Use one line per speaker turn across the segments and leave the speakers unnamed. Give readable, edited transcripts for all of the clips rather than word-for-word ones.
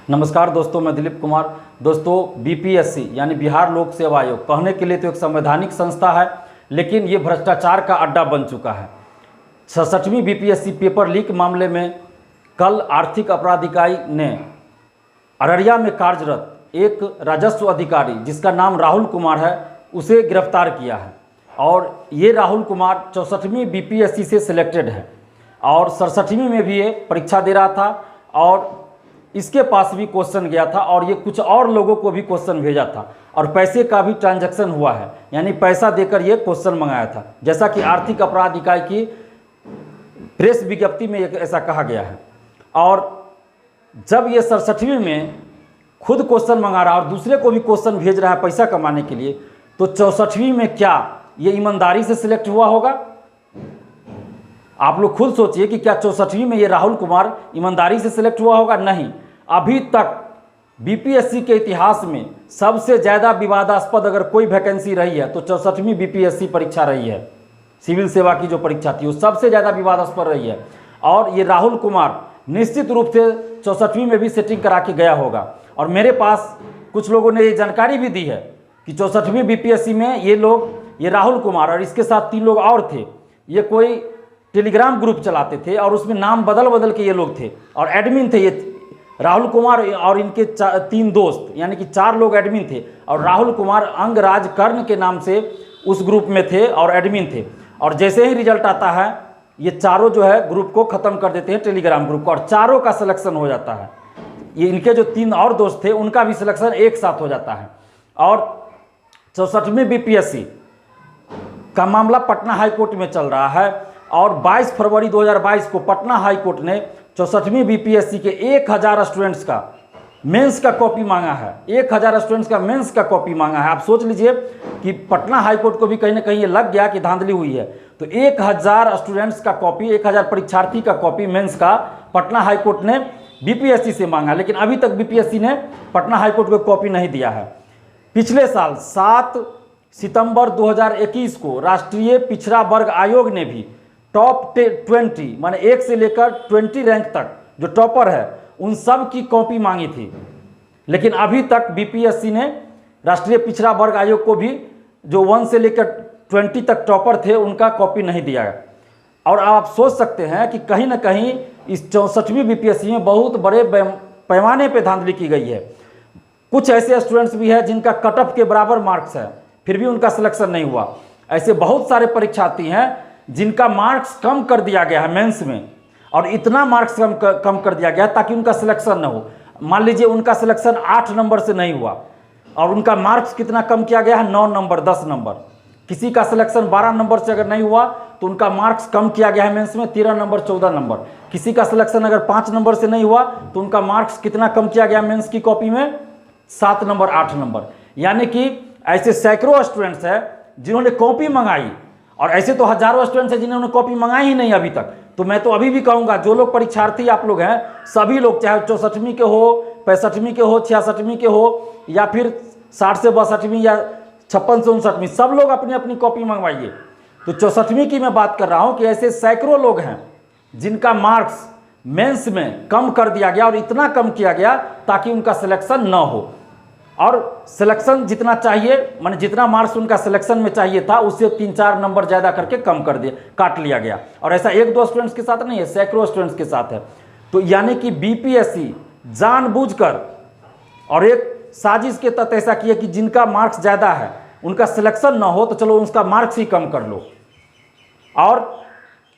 नमस्कार दोस्तों, मैं दिलीप कुमार। दोस्तों, बीपीएससी यानी बिहार लोक सेवा आयोग कहने के लिए तो एक संवैधानिक संस्था है, लेकिन ये भ्रष्टाचार का अड्डा बन चुका है। 66वीं बीपीएससी पेपर लीक मामले में कल आर्थिक अपराध इकाई ने अररिया में कार्यरत एक राजस्व अधिकारी जिसका नाम राहुल कुमार है, उसे गिरफ्तार किया है। और ये राहुल कुमार 64वीं बीपीएससी से सिलेक्टेड है और 67वीं में भी ये परीक्षा दे रहा था और इसके पास भी क्वेश्चन गया था और ये कुछ और लोगों को भी क्वेश्चन भेजा था और पैसे का भी ट्रांजैक्शन हुआ है, यानी पैसा देकर ये क्वेश्चन मंगाया था, जैसा कि आर्थिक अपराध इकाई की प्रेस विज्ञप्ति में ऐसा कहा गया है। और जब ये 67वीं में खुद क्वेश्चन मंगा रहा और दूसरे को भी क्वेश्चन भेज रहा है पैसा कमाने के लिए, तो 64वीं में क्या ये ईमानदारी से सिलेक्ट हुआ होगा? आप लोग खुद सोचिए कि क्या 64वीं में ये राहुल कुमार ईमानदारी से सिलेक्ट हुआ होगा? नहीं। अभी तक बीपीएससी के इतिहास में सबसे ज़्यादा विवादास्पद अगर कोई वैकेंसी रही है तो 64वीं बीपीएससी परीक्षा रही है। सिविल सेवा की जो परीक्षा थी वो सबसे ज़्यादा विवादास्पद रही है और ये राहुल कुमार निश्चित रूप से 64वीं में भी सेटिंग करा के गया होगा। और मेरे पास कुछ लोगों ने ये जानकारी भी दी है कि 64वीं बीपीएससी में ये राहुल कुमार और इसके साथ 3 लोग और थे, ये कोई टेलीग्राम ग्रुप चलाते थे और उसमें नाम बदल बदल के ये लोग थे और एडमिन थे। ये राहुल कुमार और इनके 3 दोस्त यानी कि 4 लोग एडमिन थे और राहुल कुमार अंगराज कर्ण के नाम से उस ग्रुप में थे और एडमिन थे। और जैसे ही रिजल्ट आता है ये चारों जो है ग्रुप को ख़त्म कर देते हैं, टेलीग्राम ग्रुप को, और चारों का सिलेक्शन हो जाता है। ये इनके जो 3 और दोस्त थे उनका भी सिलेक्शन एक साथ हो जाता है। और 64वीं बीपीएससी का मामला पटना हाई कोर्ट में चल रहा है और 22 फरवरी 2022 को पटना हाई कोर्ट ने 64वीं बीपीएससी के 1000 स्टूडेंट्स का मेंस का कॉपी मांगा है। 1000 स्टूडेंट्स का मेंस का कॉपी मांगा है। आप सोच लीजिए कि पटना हाई कोर्ट को भी कहीं ना कहीं ये लग गया कि धांधली हुई है। तो 1000 स्टूडेंट्स का कॉपी, 1000 परीक्षार्थी का कॉपी मेंस का पटना हाई कोर्ट ने बीपीएससी से मांगा, लेकिन अभी तक बीपीएससी ने पटना हाई कोर्ट को कॉपी नहीं दिया है। पिछले साल 7 सितंबर 2021 को राष्ट्रीय पिछड़ा वर्ग आयोग ने भी टॉप 20 माने 1 से लेकर 20 रैंक तक जो टॉपर है उन सब की कॉपी मांगी थी, लेकिन अभी तक बीपीएससी ने राष्ट्रीय पिछड़ा वर्ग आयोग को भी जो 1 से लेकर 20 तक टॉपर थे उनका कॉपी नहीं दिया है। और आप सोच सकते हैं कि कहीं ना कहीं इस 64वीं बीपीएससी में बहुत बड़े पैमाने पे धांधली की गई है। कुछ ऐसे स्टूडेंट्स भी हैं जिनका कट ऑफ के बराबर मार्क्स है फिर भी उनका सिलेक्शन नहीं हुआ। ऐसे बहुत सारे परीक्षार्थी हैं जिनका मार्क्स कम कर दिया गया है मेंस में, और इतना मार्क्स कम कर दिया गया ताकि उनका सिलेक्शन न हो। मान लीजिए उनका सिलेक्शन 8 नंबर से नहीं हुआ और उनका मार्क्स कितना कम किया गया है? 9 नंबर, 10 नंबर। किसी का सिलेक्शन 12 नंबर से अगर नहीं हुआ तो उनका मार्क्स कम किया गया है मेंस में 13 नंबर, 14 नंबर। किसी का सिलेक्शन अगर 5 नंबर से नहीं हुआ तो उनका मार्क्स कितना कम किया गया मेंस की कॉपी में? 7 नंबर, 8 नंबर। यानी कि ऐसे सैकड़ों स्टूडेंट्स हैं जिन्होंने कॉपी मंगाई और ऐसे तो हजारों स्टूडेंट्स हैं जिन्होंने कॉपी मंगाई ही नहीं अभी तक। तो मैं तो अभी भी कहूँगा जो लोग परीक्षार्थी आप लोग हैं, सभी लोग, चाहे 64वीं के हो, 65वीं के हो, 66वीं के हो या फिर 60 से 62वीं या 56 से 59वीं, सब लोग अपनी अपनी कॉपी मंगवाइए। तो 64वीं की मैं बात कर रहा हूँ कि ऐसे सैकड़ों लोग हैं जिनका मार्क्स मेंस में कम कर दिया गया और इतना कम किया गया ताकि उनका सिलेक्शन न हो। और सिलेक्शन जितना चाहिए, माने जितना मार्क्स उनका सिलेक्शन में चाहिए था उससे 3-4 नंबर ज़्यादा करके कम कर दिया, काट लिया गया। और ऐसा 1-2 स्टूडेंट्स के साथ नहीं है, सैकड़ों स्टूडेंट्स के साथ है। तो यानी कि बीपीएससी जानबूझकर और एक साजिश के तहत ऐसा किया कि जिनका मार्क्स ज़्यादा है उनका सिलेक्शन ना हो तो चलो उसका मार्क्स ही कम कर लो, और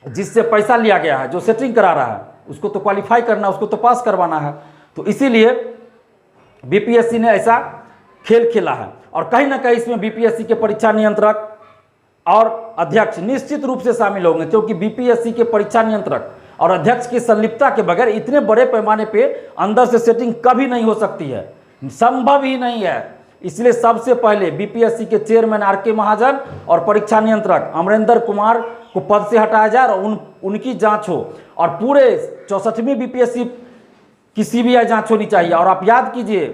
जिससे पैसा लिया गया है, जो सेटिंग करा रहा है, उसको तो क्वालिफाई करना, उसको तो पास करवाना है। तो इसीलिए बीपीएससी ने ऐसा खेल खेला है। और कहीं ना कहीं इसमें बीपीएससी के परीक्षा नियंत्रक और अध्यक्ष निश्चित रूप से शामिल होंगे, क्योंकि बीपीएससी के परीक्षा नियंत्रक और अध्यक्ष की संलिप्तता के बगैर इतने बड़े पैमाने पे अंदर से सेटिंग कभी नहीं हो सकती है, संभव ही नहीं है। इसलिए सबसे पहले बीपीएससी के चेयरमैन आर.के. महाजन और परीक्षा नियंत्रक अमरेंद्र कुमार को पद से हटाया जाए और उनकी जाँच हो और पूरे 64वीं बीपीएससी की सीबीआई जांच होनी चाहिए। और आप याद कीजिए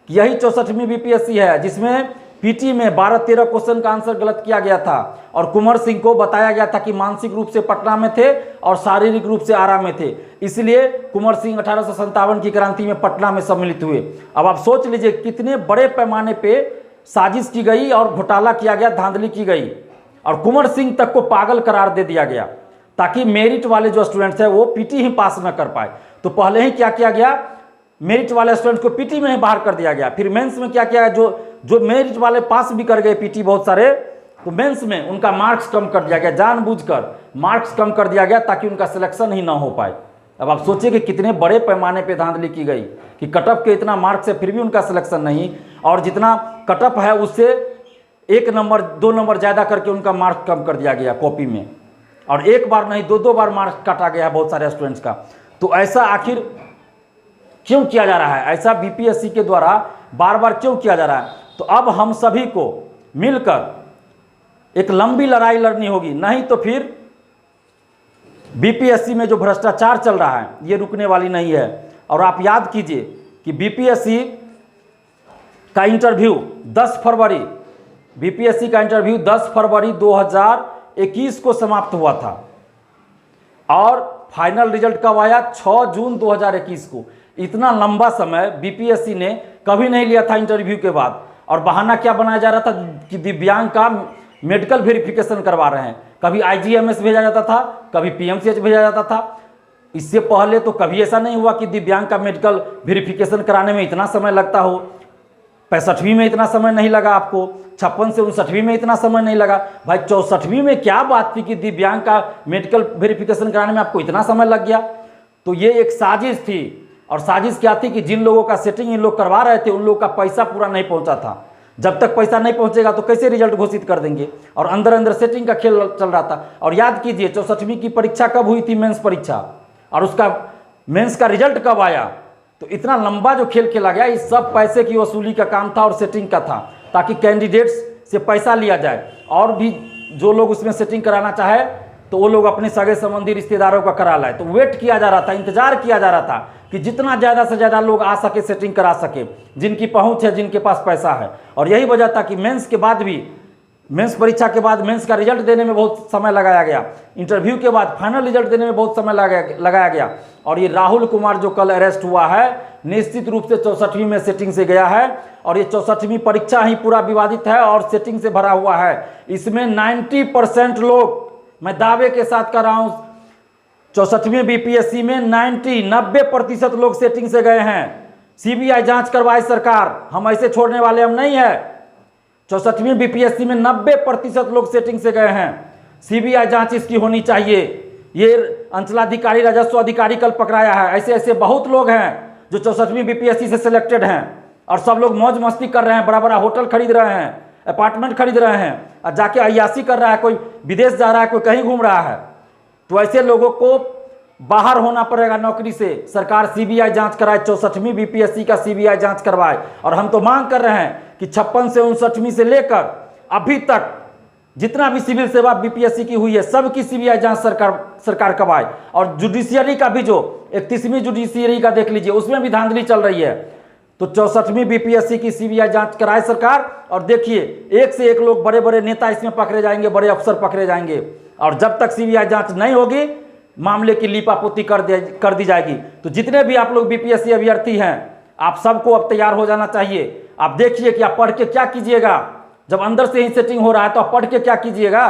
कि यही 64वीं बीपीएससी है जिसमें पीटी में 12-13 क्वेश्चन का आंसर गलत किया गया था और कुंवर सिंह को बताया गया था कि मानसिक रूप से पटना में थे और शारीरिक रूप से आरा में थे, इसलिए कुंवर सिंह 1857 की क्रांति में पटना में सम्मिलित हुए। अब आप सोच लीजिए कितने बड़े पैमाने पे साजिश की गई और घोटाला किया गया, धांधली की गई और कुंवर सिंह तक को पागल करार दे दिया गया ताकि मेरिट वाले जो स्टूडेंट्स हैं वो पीटी ही पास न कर पाए। तो पहले ही क्या किया गया, मेरिट वाले स्टूडेंट्स को पीटी में ही बाहर कर दिया गया। फिर मेंस में क्या किया, जो मेरिट वाले पास भी कर गए पीटी बहुत सारे, तो मेंस में उनका मार्क्स कम कर दिया गया, जानबूझकर मार्क्स कम कर दिया गया ताकि उनका सिलेक्शन ही ना हो पाए। अब आप सोचिए कि कितने बड़े पैमाने पे धांधली की गई कि कटअप के इतना मार्क्स है फिर भी उनका सिलेक्शन नहीं, और जितना कटअप है उससे 1 नंबर 2 नंबर ज़्यादा करके उनका मार्क्स कम कर दिया गया कॉपी में, और एक बार नहीं 2-2 बार मार्क्स काटा गया है बहुत सारे स्टूडेंट्स का। तो ऐसा आखिर क्यों किया जा रहा है, ऐसा बीपीएससी के द्वारा बार बार क्यों किया जा रहा है? तो अब हम सभी को मिलकर एक लंबी लड़ाई लड़नी होगी, नहीं तो फिर बीपीएससी में जो भ्रष्टाचार चल रहा है ये रुकने वाली नहीं है। और आप याद कीजिए कि बीपीएससी का इंटरव्यू 10 फरवरी बीपीएससी का इंटरव्यू 10 फरवरी 2021 को समाप्त हुआ था और फाइनल रिजल्ट कब आया, 6 जून 2021 को। इतना लंबा समय बीपीएससी ने कभी नहीं लिया था इंटरव्यू के बाद, और बहाना क्या बनाया जा रहा था कि दिव्यांग का मेडिकल वेरिफिकेशन करवा रहे हैं। कभी आईजीएमएस भेजा जाता था, कभी पीएमसीएच भेजा जाता था। इससे पहले तो कभी ऐसा नहीं हुआ कि दिव्यांग का मेडिकल वेरिफिकेशन कराने में इतना समय लगता हो। 65वीं में इतना समय नहीं लगा आपको, 56 से 59वीं में इतना समय नहीं लगा। भाई 64वीं में क्या बात थी कि दिव्यांग का मेडिकल वेरिफिकेशन कराने में आपको इतना समय लग गया? तो ये एक साजिश थी, और साजिश क्या थी कि जिन लोगों का सेटिंग इन लोग करवा रहे थे उन लोगों का पैसा पूरा नहीं पहुंचा था। जब तक पैसा नहीं पहुंचेगा तो कैसे रिजल्ट घोषित कर देंगे, और अंदर अंदर सेटिंग का खेल चल रहा था। और याद कीजिए 64वीं की परीक्षा कब हुई थी, मेंस परीक्षा, और उसका मेंस का रिजल्ट कब आया। तो इतना लंबा जो खेल खेला गया, इस सब पैसे की वसूली का काम था और सेटिंग का था, ताकि कैंडिडेट्स से पैसा लिया जाए, और भी जो लोग उसमें सेटिंग कराना चाहे तो वो लोग अपने सगे संबंधी रिश्तेदारों का करा लाए। तो वेट किया जा रहा था, इंतजार किया जा रहा था कि जितना ज़्यादा से ज़्यादा लोग आ सके, सेटिंग करा सके, जिनकी पहुंच है, जिनके पास पैसा है। और यही वजह था कि मेंस के बाद भी, मेंस परीक्षा के बाद मेंस का रिजल्ट देने में बहुत समय लगाया गया, इंटरव्यू के बाद फाइनल रिजल्ट देने में बहुत समय लगाया गया। और ये राहुल कुमार जो कल अरेस्ट हुआ है, निश्चित रूप से 64वीं में सेटिंग से गया है, और ये 64वीं परीक्षा ही पूरा विवादित है और सेटिंग से भरा हुआ है। इसमें 90% लोग, मैं दावे के साथ कर रहा हूं, 64वीं बीपीएससी में 90% लोग सेटिंग से गए हैं। सीबीआई जांच करवाए सरकार, हम ऐसे छोड़ने वाले हम नहीं है। 64वीं बीपीएससी में 90% लोग सेटिंग से गए हैं। सीबीआई जांच इसकी होनी चाहिए। ये अंचलाधिकारी, राजस्व अधिकारी कल पकड़ाया है। ऐसे ऐसे बहुत लोग हैं जो 64वीं बीपीएससी से सिलेक्टेड हैं, और सब लोग मौज मस्ती कर रहे हैं, बड़ा बड़ा होटल खरीद रहे हैं, अपार्टमेंट खरीद रहे हैं, और जाके अय्यासी कर रहा है, कोई विदेश जा रहा है, कोई कहीं घूम रहा है। तो ऐसे लोगों को बाहर होना पड़ेगा नौकरी से। सरकार सीबीआई जांच कराए, 64वीं बीपीएससी का सीबीआई जांच करवाए। और हम तो मांग कर रहे हैं कि 56 से 59वीं से लेकर अभी तक जितना भी सिविल सेवा बीपीएससी की हुई है, सबकी सीबीआई जांच सरकार करवाए। और जुडिशियरी का भी, जो 31वीं जुडिशियरी का देख लीजिए, उसमें भी धांधली चल रही है। तो 64वीं बीपीएससी की सीबीआई जांच कराए सरकार, और देखिए एक से एक लोग, बड़े बड़े नेता इसमें पकड़े जाएंगे, बड़े अफसर पकड़े जाएंगे। और जब तक सीबीआई जांच नहीं होगी, मामले की लीपापोती कर दी जाएगी। तो जितने भी आप लोग बीपीएससी अभ्यर्थी हैं, आप सबको अब तैयार हो जाना चाहिए। आप देखिए कि आप पढ़ के क्या कीजिएगा, जब अंदर से ही सेटिंग हो रहा है तो आप पढ़ के क्या कीजिएगा।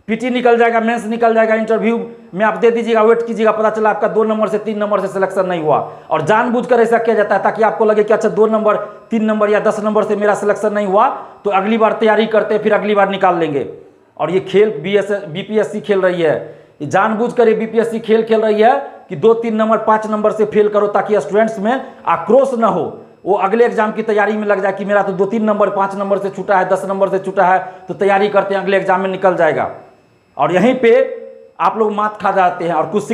पीटी निकल जाएगा, मेंस निकल जाएगा, इंटरव्यू में आप दे दीजिएगा, वेट कीजिएगा, पता चला आपका 2 नंबर से 3 नंबर से सिलेक्शन नहीं हुआ। और जानबूझकर ऐसा किया जाता है ताकि आपको लगे कि अच्छा 2 नंबर 3 नंबर या 10 नंबर से मेरा सिलेक्शन नहीं हुआ, तो अगली बार तैयारी करते, फिर अगली बार निकाल लेंगे। और ये खेल बीपीएससी खेल रही है, जानबूझकर ये बीपीएससी खेल रही है कि 2-3 नंबर 5 नंबर से फेल करो, ताकि स्टूडेंट्स में आक्रोश न हो, वो अगले एग्जाम की तैयारी में लग जाए कि मेरा तो 2-3 नंबर 5 नंबर से छूटा है, 10 नंबर से छूटा है, तो तैयारी करते हैं, अगले एग्जाम में निकल जाएगा। और यहीं पे आप लोग मात खा जाते हैं। और कुछ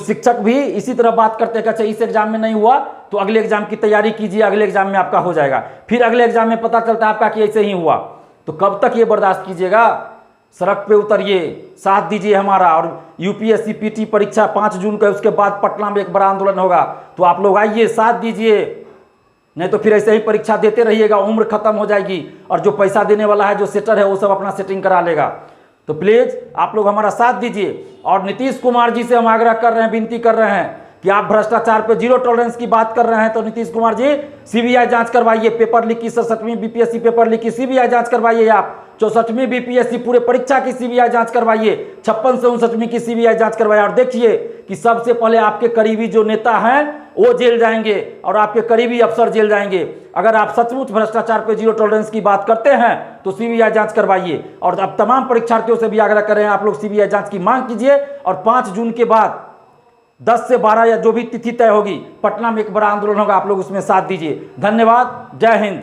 शिक्षक भी इसी तरह बात करते हैं कि अच्छा इस एग्जाम में नहीं हुआ तो अगले एग्जाम की तैयारी कीजिए, अगले एग्जाम में आपका हो जाएगा। फिर अगले एग्जाम में पता चलता है आपका कि ऐसे ही हुआ। तो कब तक ये बर्दाश्त कीजिएगा? सड़क पे उतरिए, साथ दीजिए हमारा। और यूपीएससी पीटी परीक्षा 5 जून का, उसके बाद पटना में एक बड़ा आंदोलन होगा, तो आप लोग आइए, साथ दीजिए। नहीं तो फिर ऐसे ही परीक्षा देते रहिएगा, उम्र खत्म हो जाएगी और जो पैसा देने वाला है, जो सेटर है, वो सब अपना सेटिंग करा लेगा। तो प्लीज़ आप लोग हमारा साथ दीजिए। और नीतीश कुमार जी से हम आग्रह कर रहे हैं, विनती कर रहे हैं कि आप भ्रष्टाचार पे जीरो टॉलरेंस की बात कर रहे हैं, तो नीतीश कुमार जी सीबीआई जांच करवाइए। पेपर लीक की 67वीं बीपीएससी पेपर लीक की सीबीआई जांच करवाइए। आप 64वीं बीपीएससी पूरे परीक्षा की सीबीआई जांच करवाइए। 56 से 59वीं की सीबीआई जांच करवाइए। और देखिए कि सबसे पहले आपके करीबी जो नेता हैं वो जेल जाएंगे और आपके करीबी अफसर जेल जाएंगे। अगर आप सचमुच भ्रष्टाचार पे जीरो टॉलरेंस की बात करते हैं तो सीबीआई जांच करवाइए। और अब तमाम परीक्षार्थियों से भी आग्रह कर रहे हैं, आप लोग सीबीआई जांच की मांग कीजिए। और 5 जून के बाद 10 से 12 या जो भी तिथि तय होगी, पटना में एक बड़ा आंदोलन होगा, आप लोग उसमें साथ दीजिए। धन्यवाद। जय हिंद।